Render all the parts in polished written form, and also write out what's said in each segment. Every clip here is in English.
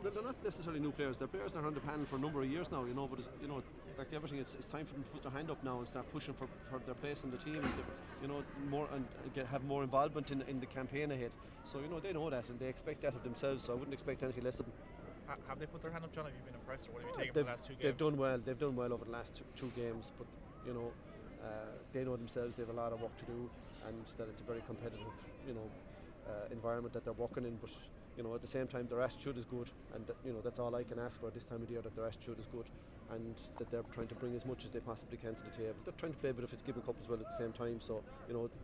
they're not necessarily new players. They're players that are on the panel for a number of years now, but like everything, it's time for them to put their hand up now and start pushing for their place in the team, more and have more involvement in the campaign ahead. So they know that and they expect that of themselves. So I wouldn't expect anything less of them. Have they put their hand up, John? Have you been impressed, or what have you taken from the last 2 games? They've done well. They've done well over the last two games, but they know themselves. They have a lot of work to do, and that it's a very competitive, environment that they're working in. But at the same time, their attitude is good, and that's all I can ask for at this time of the year, that their attitude is good, and that they're trying to bring as much as they possibly can to the table. They're trying to play a bit of Fitzgibbon Cup as well at the same time. So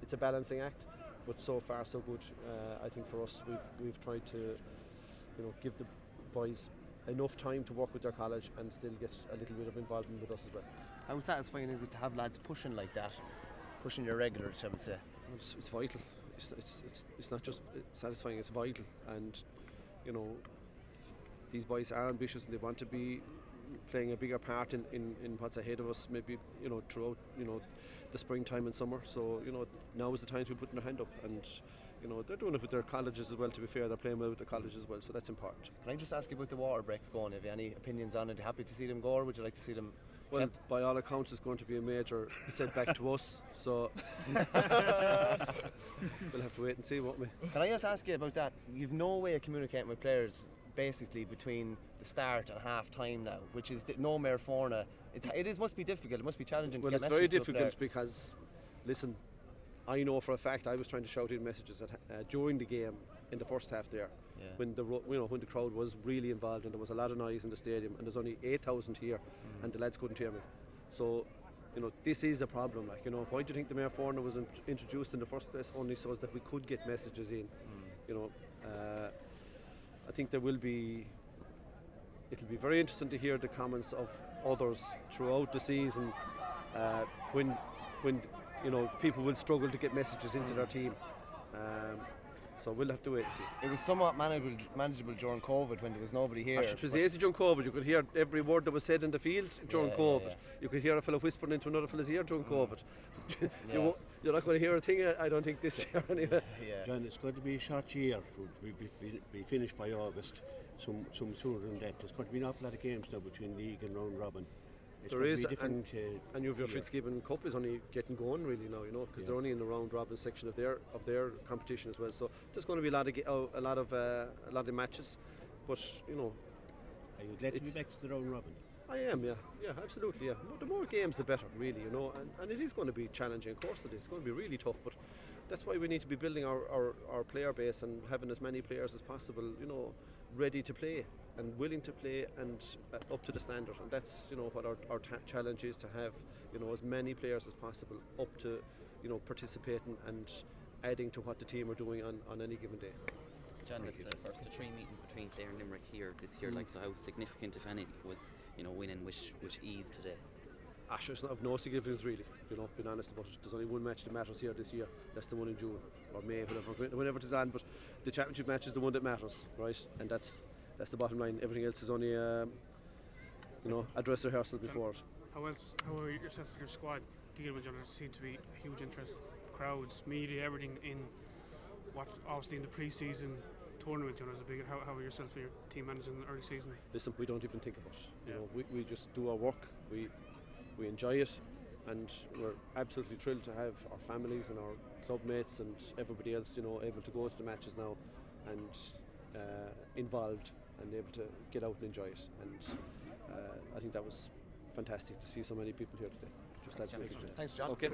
it's a balancing act, but so far so good. I think for us, we've tried to give the boys enough time to work with their college and still get a little bit of involvement with us as well. How satisfying is it to have lads pushing like that, pushing your regulars, shall we say? It's vital. It's not just satisfying, it's vital. And these boys are ambitious and they want to be playing a bigger part in what's ahead of us, maybe throughout the springtime and summer. So now is the time to be putting their hand up, and they're doing it with their colleges as well. To be fair, they're playing well with their colleges as well, so that's important. Can I just ask you about the water breaks going? Have you any opinions on it? Are you happy to see them go, or would you like to see them Well, by all accounts, it's going to be a major setback to us, so we'll have to wait and see, won't we? Can I just ask you about that? You've no way of communicating with players basically between the start and half time now, which is no mere forna. It must be difficult, it must be challenging to get messages. Well, it's very difficult because, listen, I know for a fact I was trying to shout in messages during the game in the first half there, when the crowd was really involved and there was a lot of noise in the stadium, and there's only 8,000 here, and the lads couldn't hear me. So, this is a problem. Why do you think the Mayor Forna was introduced in the first place? Only so that we could get messages in. I think it'll be very interesting to hear the comments of others throughout the season when people will struggle to get messages into their team. So we'll have to wait and see. It was somewhat manageable during COVID when there was nobody here. It was easy during COVID. You could hear every word that was said in the field during COVID. Yeah. You could hear a fellow whispering into another fella's ear during COVID. You're not going to hear a thing, I don't think, this year anyway. Yeah. John, it's going to be a short year. We'll be finished by August, some sooner than that. There's going to be an awful lot of games now between league and round robin. There is, and your Fitzgibbon Cup is only getting going really now, because they're only in the round robin section of their competition as well. So there's going to be a lot of matches, but Are you glad to be back to the round robin? I am, yeah, absolutely, yeah. The more games, the better, really, and it is going to be challenging. Of course, it is going to be really tough, but that's why we need to be building our player base and having as many players as possible, ready to play and willing to play and up to the standard. And that's what our challenge is, to have as many players as possible up to participating and adding to what the team are doing on any given day. John, that's the first of 3 meetings between Clare and Limerick here this year. So how significant, if any, was winning which ease today? It's not of no significance really, being honest about it. There's only one match that matters here this year. That's the one in June or May, whenever it is on. But the championship match is the one that matters, right? And that's the bottom line. Everything else is only a dress rehearsal before it. How are yourself and your squad dealing with? There seems to be a huge interest, crowds, media, everything in what's obviously in the pre-season tournament. Is a big. How are yourself and your team managing the early season? Listen, we don't even think about it. We just do our work. We enjoy it, and we're absolutely thrilled to have our families and our club mates and everybody else, able to go to the matches now and involved and able to get out and enjoy it. And I think that was fantastic to see so many people here today. Just absolutely. Thanks, John. Okay.